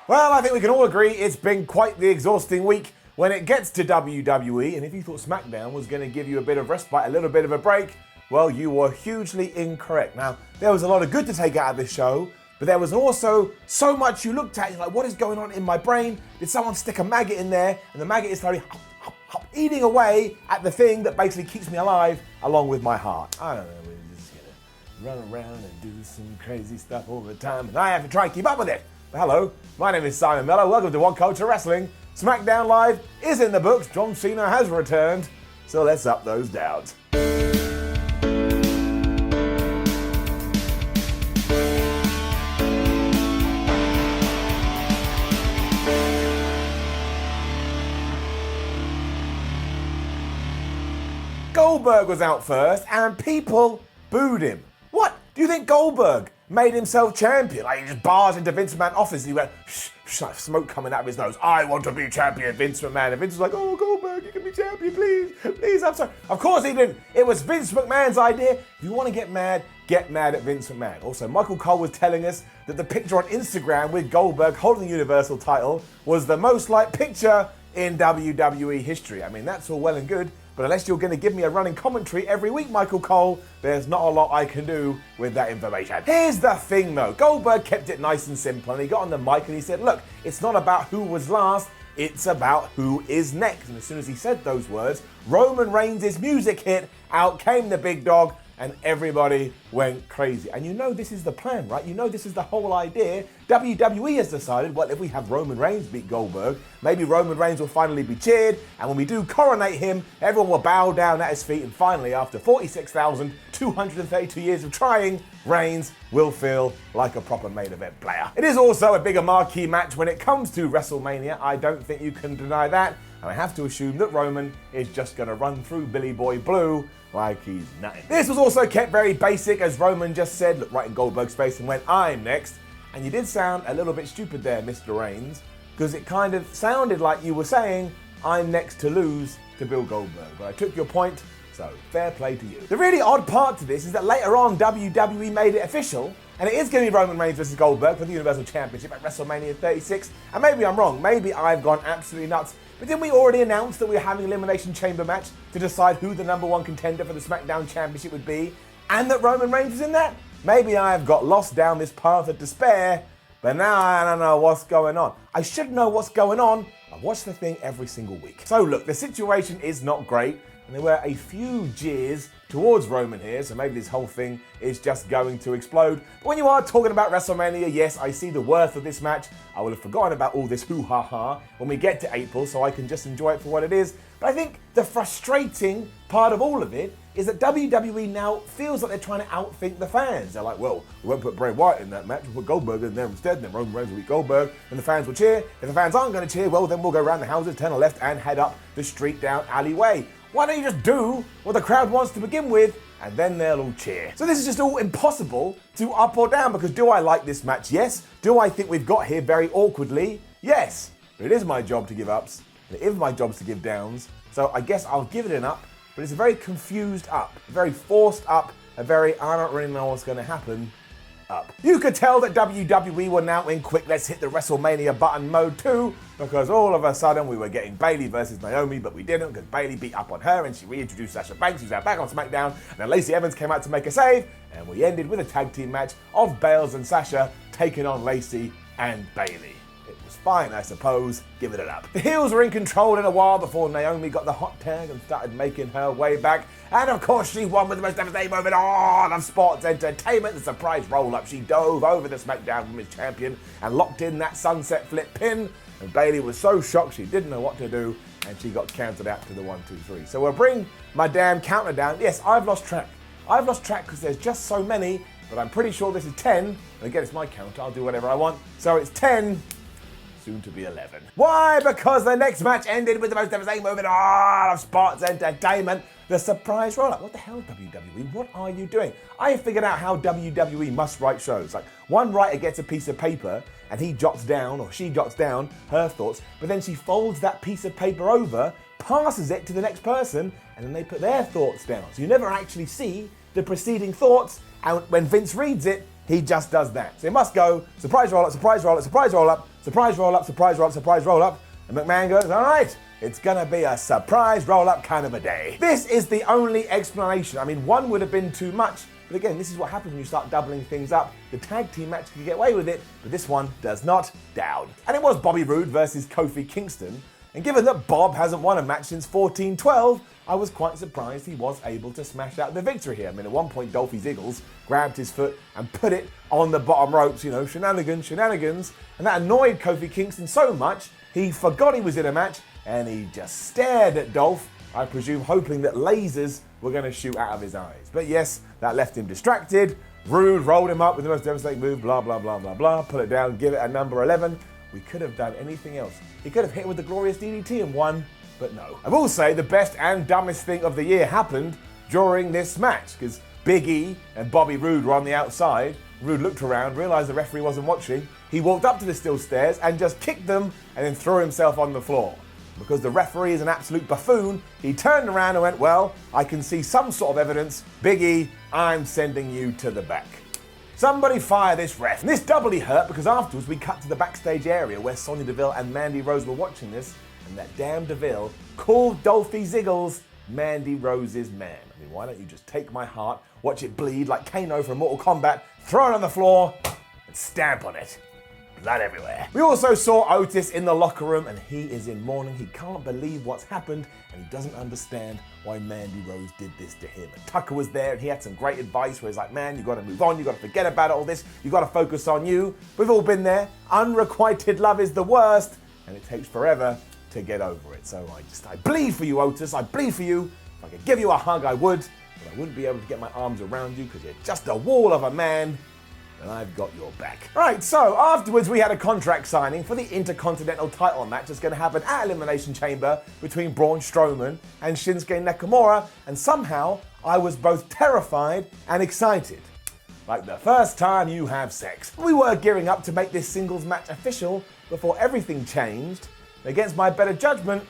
Well, I think we can all agree it's been quite the exhausting week when it gets to WWE, and if you thought SmackDown was going to give you a bit of respite, a little bit of a break, well, you were hugely incorrect. Now, there was a lot of good to take out of this show, but there was also so much you looked at, you're like, what is going on in my brain? Did someone stick a maggot in there? And the maggot is slowly eating away at the thing that basically keeps me alive along with my heart. I don't know, we're just gonna run around and do some crazy stuff all the time, and I have to try and keep up with it. But hello, my name is Simon Miller. Welcome to WhatCulture Wrestling. SmackDown Live is in the books. John Cena has returned, so let's up those downs. Goldberg was out first, and people booed him. What? Do you think Goldberg made himself champion? Like, he just barged into Vince McMahon's office and he went, shh, like smoke coming out of his nose. I want to be champion, Vince McMahon. And Vince was like, oh, Goldberg, you can be champion, please, I'm sorry. Of course he didn't. It was Vince McMahon's idea. If you want to get mad at Vince McMahon. Also, Michael Cole was telling us that the picture on Instagram with Goldberg holding the Universal title was the most liked picture in WWE history. I mean, that's all well and good, but unless you're going to give me a running commentary every week, Michael Cole, there's not a lot I can do with that information. Here's the thing though, Goldberg kept it nice and simple, and he got on the mic and he said, look, it's not about who was last, it's about who is next. And as soon as he said those words, Roman Reigns' music hit, out came the big dog, and everybody went crazy. And you know this is the plan, right? You know this is the whole idea. WWE has decided, well, if we have Roman Reigns beat Goldberg, maybe Roman Reigns will finally be cheered, and when we do coronate him, everyone will bow down at his feet, and finally, after 46,232 years of trying, Reigns will feel like a proper main event player. It is also a bigger marquee match when it comes to WrestleMania. I don't think you can deny that, and I have to assume that Roman is just gonna run through Billy Boy Blue like he's nothing. This was also kept very basic, as Roman just said, looked right in Goldberg's face and went, I'm next. And you did sound a little bit stupid there, Mr. Reigns, because it kind of sounded like you were saying, I'm next to lose to Bill Goldberg. But I took your point, so fair play to you. The really odd part to this is that later on, WWE made it official, and it is going to be Roman Reigns versus Goldberg for the Universal Championship at WrestleMania 36. And maybe I'm wrong, maybe I've gone absolutely nuts. But didn't we already announce that we were having an Elimination Chamber match to decide who the number one contender for the SmackDown Championship would be, and that Roman Reigns is in that? Maybe I've got lost down this path of despair, but now I don't know what's going on. I should know what's going on. I watch the thing every single week. So look, the situation is not great, and there were a few jeers towards Roman here, so maybe this whole thing is just going to explode. But when you are talking about WrestleMania, yes, I see the worth of this match. I will have forgotten about all this hoo-ha-ha when we get to April, so I can just enjoy it for what it is. But I think the frustrating part of all of it is that WWE now feels like they're trying to outthink the fans. They're like, well, we won't put Bray Wyatt in that match, we'll put Goldberg in there instead, and then Roman Reigns will beat Goldberg, and the fans will cheer. If the fans aren't going to cheer, well, then we'll go around the houses, turn a left, and head up the street down alleyway. Why don't you just do what the crowd wants to begin with, and then they'll all cheer? So this is just all impossible to up or down, because do I like this match? Yes. Do I think we've got here very awkwardly? Yes. But it is my job to give ups, and it is my job to give downs, so I guess I'll give it an up, but it's a very confused up, a very forced up, a very I don't really know what's going to happen up. You could tell that WWE were now in quick let's hit the WrestleMania button mode too, because all of a sudden we were getting Bayley versus Naomi, but we didn't, because Bayley beat up on her and she reintroduced Sasha Banks, who's now back on SmackDown, and then Lacey Evans came out to make a save, and we ended with a tag team match of Bales and Sasha taking on Lacey and Bayley. It was fine, I suppose. Give it an up. The heels were in control in a while before Naomi got the hot tag and started making her way back. And of course she won with the most devastating moment on of sports entertainment, the surprise roll-up. She dove over the SmackDown Women's Champion and locked in that sunset flip pin. And Bayley was so shocked she didn't know what to do, and she got counted out to the 1, 2, 3. So we'll bring my damn counter down. Yes, I've lost track. I've lost track because there's just so many, but I'm pretty sure this is 10. And again, it's my counter. I'll do whatever I want. So it's 10. Soon to be 11. Why? Because the next match ended with the most devastating moment of sports entertainment, the surprise roll-up. What the hell, WWE? What are you doing? I have figured out how WWE must write shows. Like, one writer gets a piece of paper and he jots down, or she jots down, her thoughts, but then she folds that piece of paper over, passes it to the next person, and then they put their thoughts down. So you never actually see the preceding thoughts, and when Vince reads it, he just does that. So it must go surprise roll up, surprise roll up, surprise roll up, surprise roll up, surprise roll up, surprise roll up. And McMahon goes, all right, it's gonna be a surprise roll up kind of a day. This is the only explanation. I mean, one would have been too much. But again, this is what happens when you start doubling things up. The tag team match can get away with it, but this one does not. Down. And it was Bobby Roode versus Kofi Kingston. And given that Bob hasn't won a match since 14-12, I was quite surprised he was able to smash out the victory here. I mean, at one point, Dolphy Ziggles grabbed his foot and put it on the bottom ropes, you know, shenanigans. And that annoyed Kofi Kingston so much, he forgot he was in a match and he just stared at Dolph, I presume hoping that lasers were going to shoot out of his eyes. But yes, that left him distracted. Roode rolled him up with the most devastating move, blah, blah, blah, blah, blah. Pull it down, give it a number 11. We could have done anything else. He could have hit with the glorious DDT and won, but no. I will say the best and dumbest thing of the year happened during this match, because Big E and Bobby Roode were on the outside. Roode looked around, realized the referee wasn't watching. He walked up to the steel stairs and just kicked them and then threw himself on the floor. Because the referee is an absolute buffoon, he turned around and went, well, I can see some sort of evidence. Big E, I'm sending you to the back. Somebody fire this ref. And this doubly hurt because afterwards we cut to the backstage area where Sonya Deville and Mandy Rose were watching this, and that damn Deville called Dolphy Ziggles Mandy Rose's man. I mean, why don't you just take my heart, watch it bleed like Kano from Mortal Kombat, throw it on the floor, and stamp on it. Blood everywhere. We also saw Otis in the locker room and he is in mourning. He can't believe what's happened and he doesn't understand why Mandy Rose did this to him. And Tucker was there and he had some great advice where he's like, man, you gotta move on, you gotta forget about all this, you gotta focus on you. We've all been there. Unrequited love is the worst and it takes forever to get over it. So I bleed for you, Otis, I bleed for you. If I could give you a hug, I would, but I wouldn't be able to get my arms around you because you're just a wall of a man. And I've got your back. Right, so afterwards we had a contract signing for the Intercontinental title match that's going to happen at Elimination Chamber between Braun Strowman and Shinsuke Nakamura, and somehow I was both terrified and excited. Like the first time you have sex. We were gearing up to make this singles match official before everything changed. Against my better judgment,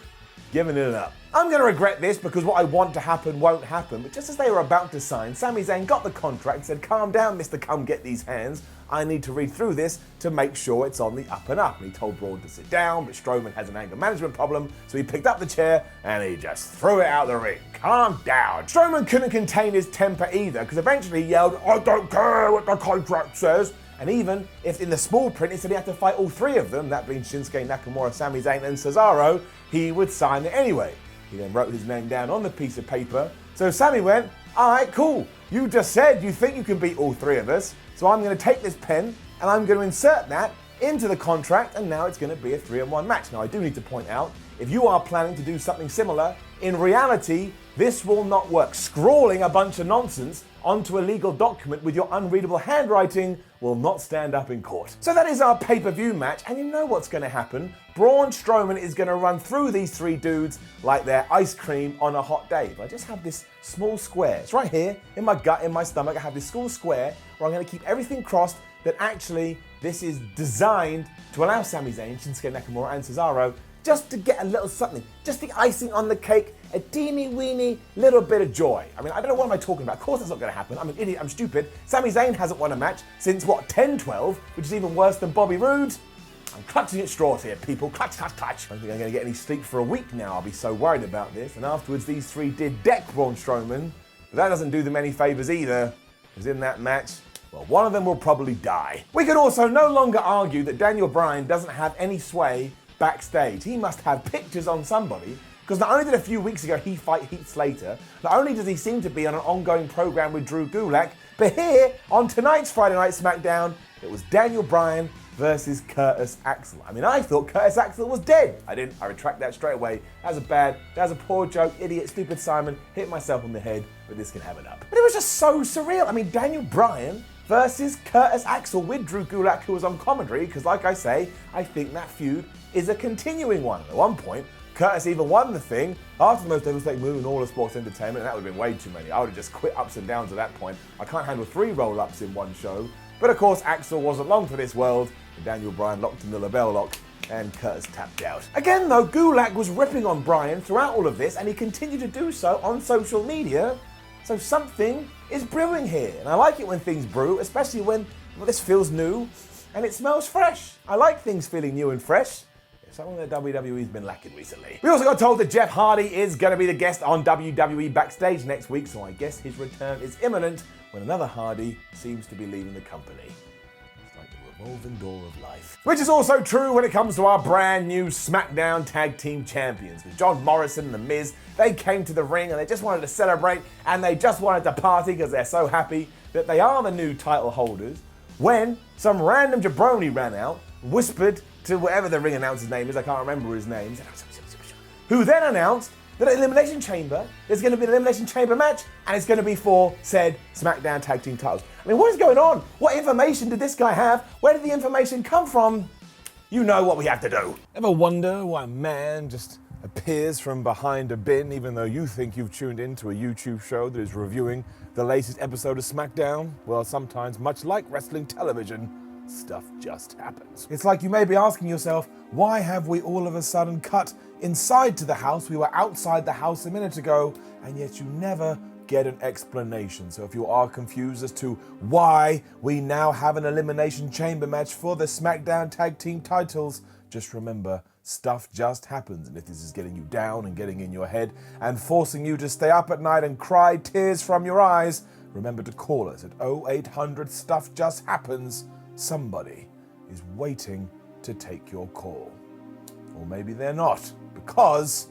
giving it up. I'm going to regret this because what I want to happen won't happen, but just as they were about to sign, Sami Zayn got the contract and said, calm down, Mr. Come Get These Hands. I need to read through this to make sure it's on the up and up. And he told Braun to sit down, but Strowman has an anger management problem, so he picked up the chair and he just threw it out the ring. Calm down. Strowman couldn't contain his temper either, because eventually he yelled, I don't care what the contract says. And even if in the small print it said he had to fight all three of them, that being Shinsuke Nakamura, Sami Zayn and Cesaro, he would sign it anyway. He then wrote his name down on the piece of paper. So Sami went, all right, cool. You just said you think you can beat all three of us. So I'm going to take this pen and I'm going to insert that into the contract, and now it's going to be a 3-on-1 match. Now I do need to point out, if you are planning to do something similar, in reality, this will not work. Scrawling a bunch of nonsense onto a legal document with your unreadable handwriting will not stand up in court. So that is our pay-per-view match, and you know what's going to happen. Braun Strowman is going to run through these three dudes like they're ice cream on a hot day. But I just have this small square. It's right here in my gut, in my stomach. I have this small square where I'm going to keep everything crossed that actually this is designed to allow Sami Zayn, Shinsuke Nakamura and Cesaro just to get a little something, just the icing on the cake, a teeny weeny little bit of joy. I mean, I don't know what am I talking about. Of course that's not going to happen. I'm an idiot, I'm stupid. Sami Zayn hasn't won a match since, 10-12, which is even worse than Bobby Roode. I'm clutching at straws here, people. Clutch, clutch, clutch. I don't think I'm going to get any sleep for a week now. I'll be so worried about this. And afterwards, these three did deck Braun Strowman, but that doesn't do them any favors either, because in that match, well, one of them will probably die. We can also no longer argue that Daniel Bryan doesn't have any sway backstage. He must have pictures on somebody, because not only did a few weeks ago he fight Heath Slater, not only does he seem to be on an ongoing program with Drew Gulak, but here on tonight's Friday Night SmackDown, it was Daniel Bryan versus Curtis Axel. I mean, I thought Curtis Axel was dead. I didn't. I retract that straight away. That was a poor joke, idiot, stupid Simon. Hit myself on the head, but this can have it up. But it was just so surreal. I mean, Daniel Bryan versus Curtis Axel with Drew Gulak, who was on commentary, because like I say, I think that feud is a continuing one. At one point, Curtis even won the thing after the most devastating move in all of sports entertainment, and that would have been way too many. I would have just quit ups and downs at that point. I can't handle 3 roll-ups in one show. But of course, Axel wasn't long for this world, and Daniel Bryan locked in the LaBelle lock, and Curtis tapped out. Again though, Gulak was ripping on Bryan throughout all of this, and he continued to do so on social media. So something is brewing here, and I like it when things brew, especially when Well, this feels new and it smells fresh. I like things feeling new and fresh. It's something that WWE's been lacking recently. We also got told that Jeff Hardy is going to be the guest on WWE Backstage next week, so I guess his return is imminent when another Hardy seems to be leaving the company. It's like the revolving door of life. Which is also true when it comes to our brand new SmackDown Tag Team Champions. With John Morrison and The Miz, they came to the ring and they just wanted to celebrate and they just wanted to party because they're so happy that they are the new title holders, when some random jabroni ran out, whispered to whatever the ring announcer's name is, I can't remember his name, who then announced that at Elimination Chamber, there's going to be an Elimination Chamber match, and it's going to be for said SmackDown Tag Team titles. I mean, what is going on? What information did this guy have? Where did the information come from? You know what we have to do. Ever wonder why a man just appears from behind a bin, even though you think you've tuned into a YouTube show that is reviewing the latest episode of SmackDown? Well, sometimes, much like wrestling television, stuff just happens. It's like you may be asking yourself, why have we all of a sudden cut inside to the house? We were outside the house a minute ago, and yet you never get an explanation. So if you are confused as to why we now have an Elimination Chamber match for the SmackDown Tag Team titles, just remember, stuff just happens. And if this is getting you down and getting in your head and forcing you to stay up at night and cry tears from your eyes, remember to call us at 0800 Stuff Just Happens. Somebody is waiting to take your call. Or maybe they're not, because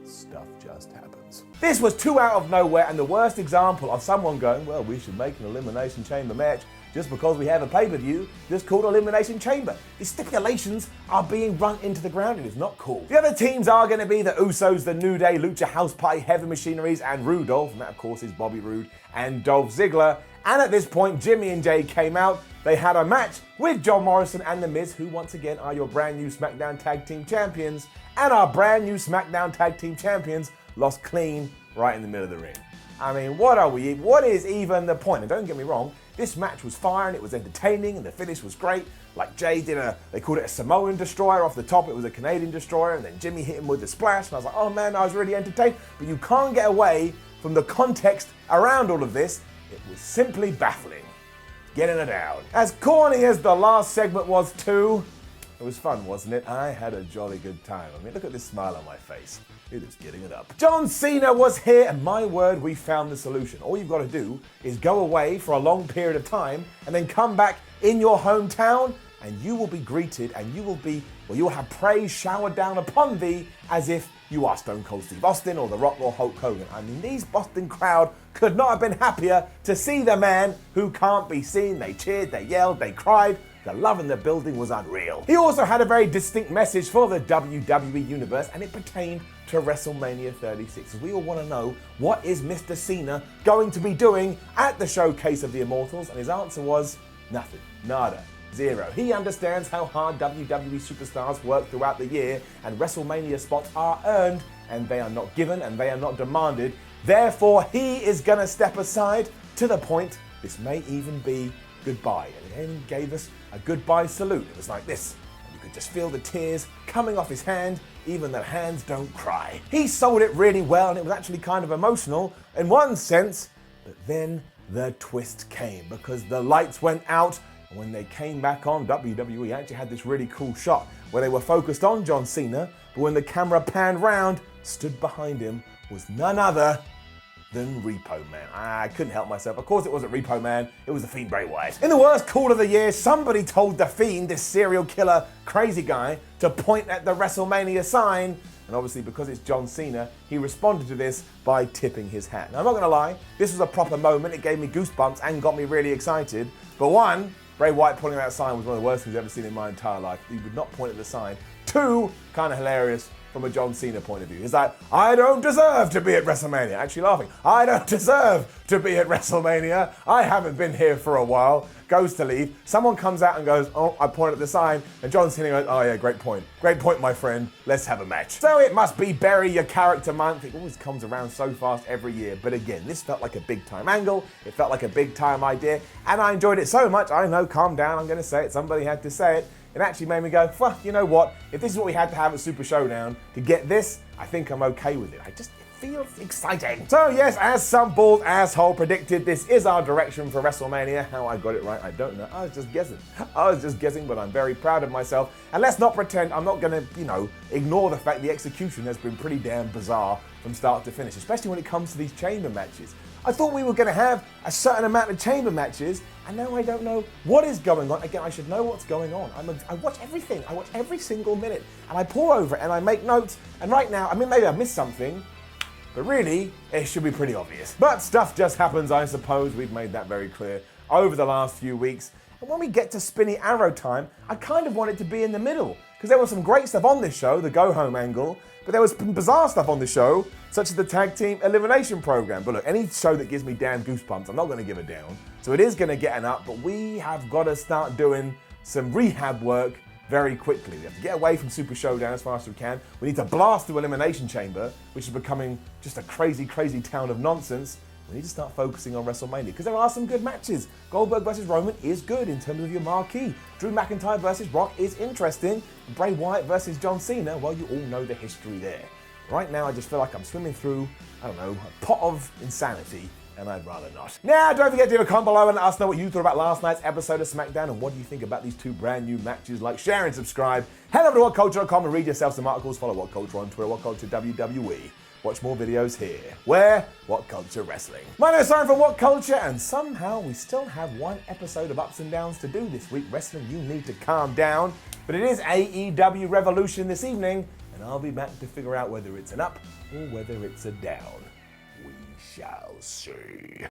stuff just happens. This was too out of nowhere and the worst example of someone going, well, we should make an Elimination Chamber match just because we have a pay-per-view that's called Elimination Chamber. The stipulations are being run into the ground and it's not cool. The other teams are going to be the Usos, the New Day, Lucha House Party, Heavy Machineries, and Roode, and that of course is Bobby Roode and Dolph Ziggler. And at this point, Jimmy and Jay came out. They had a match with John Morrison and The Miz, who once again are your brand new SmackDown Tag Team Champions. And our brand new SmackDown Tag Team Champions lost clean right in the middle of the ring. I mean, what is even the point? And don't get me wrong, this match was fire and it was entertaining and the finish was great. Like Jay they called it a Samoan destroyer off the top. It was a Canadian destroyer, and then Jimmy hit him with the splash. And I was like, oh man, I was really entertained. But you can't get away from the context around all of this. It was simply baffling. Getting it down. As corny as the last segment was too, it was fun, wasn't it? I had a jolly good time. I mean, look at this smile on my face. It is getting it up. John Cena was here, and my word, we found the solution. All you've got to do is go away for a long period of time and then come back in your hometown, and you will be greeted and you will have praise showered down upon thee as if you are Stone Cold Steve Austin or The Rock or Hulk Hogan. I mean, these Boston crowd could not have been happier to see the man who can't be seen. They cheered, they yelled, they cried. The love in the building was unreal. He also had a very distinct message for the WWE Universe, and it pertained to WrestleMania 36. We all want to know, what is Mr. Cena going to be doing at the Showcase of the Immortals? And his answer was nothing, nada. Zero. He understands how hard WWE superstars work throughout the year, and WrestleMania spots are earned and they are not given and they are not demanded. Therefore, he is going to step aside to the point this may even be goodbye. And he then gave us a goodbye salute. It was like this. And you could just feel the tears coming off his hand, even though hands don't cry. He sold it really well, and it was actually kind of emotional in one sense, but then the twist came because the lights went out. And when they came back on, WWE actually had this really cool shot where they were focused on John Cena, but when the camera panned round, stood behind him was none other than Repo Man. I couldn't help myself. Of course it wasn't Repo Man, it was the Fiend Bray Wyatt. In the worst call of the year, somebody told the Fiend, this serial killer crazy guy, to point at the WrestleMania sign. And obviously because it's John Cena, he responded to this by tipping his hat. Now I'm not gonna lie, this was a proper moment. It gave me goosebumps and got me really excited. But one, Bray Wyatt pointing at that sign was one of the worst things I've ever seen in my entire life. He would not point at the sign. Two, kind of hilarious from a John Cena point of view. He's like, I don't deserve to be at WrestleMania. Actually laughing. I don't deserve to be at WrestleMania. I haven't been here for a while. Goes to leave. Someone comes out and goes, oh, I pointed at the sign. And John Cena goes, oh yeah, great point. Great point, my friend. Let's have a match. So it must be Bury Your Character Month. It always comes around so fast every year. But again, this felt like a big time angle. It felt like a big time idea. And I enjoyed it so much. I know, calm down, I'm going to say it. Somebody had to say it. It actually made me go, well, you know what? If this is what we had to have at Super Showdown to get this, I think I'm okay with it. It feels exciting. So yes, as some bald asshole predicted, this is our direction for WrestleMania. How I got it right, I don't know. I was just guessing, but I'm very proud of myself. And let's not pretend I'm not gonna, ignore the fact the execution has been pretty damn bizarre from start to finish, especially when it comes to these chamber matches. I thought we were going to have a certain amount of chamber matches, and now I don't know what is going on. Again, I should know what's going on. I watch everything. I watch every single minute, and I pour over it, and I make notes. And right now, maybe I missed something, but really, it should be pretty obvious. But stuff just happens, I suppose. We've made that very clear over the last few weeks. And when we get to Spinny Arrow time, I kind of want it to be in the middle, because there was some great stuff on this show, the go-home angle, but there was bizarre stuff on the show, such as the tag team elimination program. But look, any show that gives me damn goosebumps, I'm not going to give a down. So it is going to get an up, but we have got to start doing some rehab work very quickly. We have to get away from Super Showdown as fast as we can. We need to blast through Elimination Chamber, which is becoming just a crazy, crazy town of nonsense. We need to start focusing on WrestleMania, because there are some good matches. Goldberg versus Roman is good in terms of your marquee. Drew McIntyre versus Rock is interesting. Bray Wyatt versus John Cena, well, you all know the history there. Right now, I just feel like I'm swimming through, a pot of insanity, and I'd rather not. Now, don't forget to leave a comment below and let us know what you thought about last night's episode of SmackDown, and what do you think about these two brand new matches. Like, share, and subscribe. Head over to WhatCulture.com and read yourself some articles. Follow WhatCulture on Twitter, WhatCulture WWE. Watch more videos here. Where? WhatCulture Wrestling. My name is Simon from WhatCulture, and somehow we still have one episode of Ups and Downs to do this week. Wrestling, you need to calm down. But it is AEW Revolution this evening, and I'll be back to figure out whether it's an up or whether it's a down. We shall see.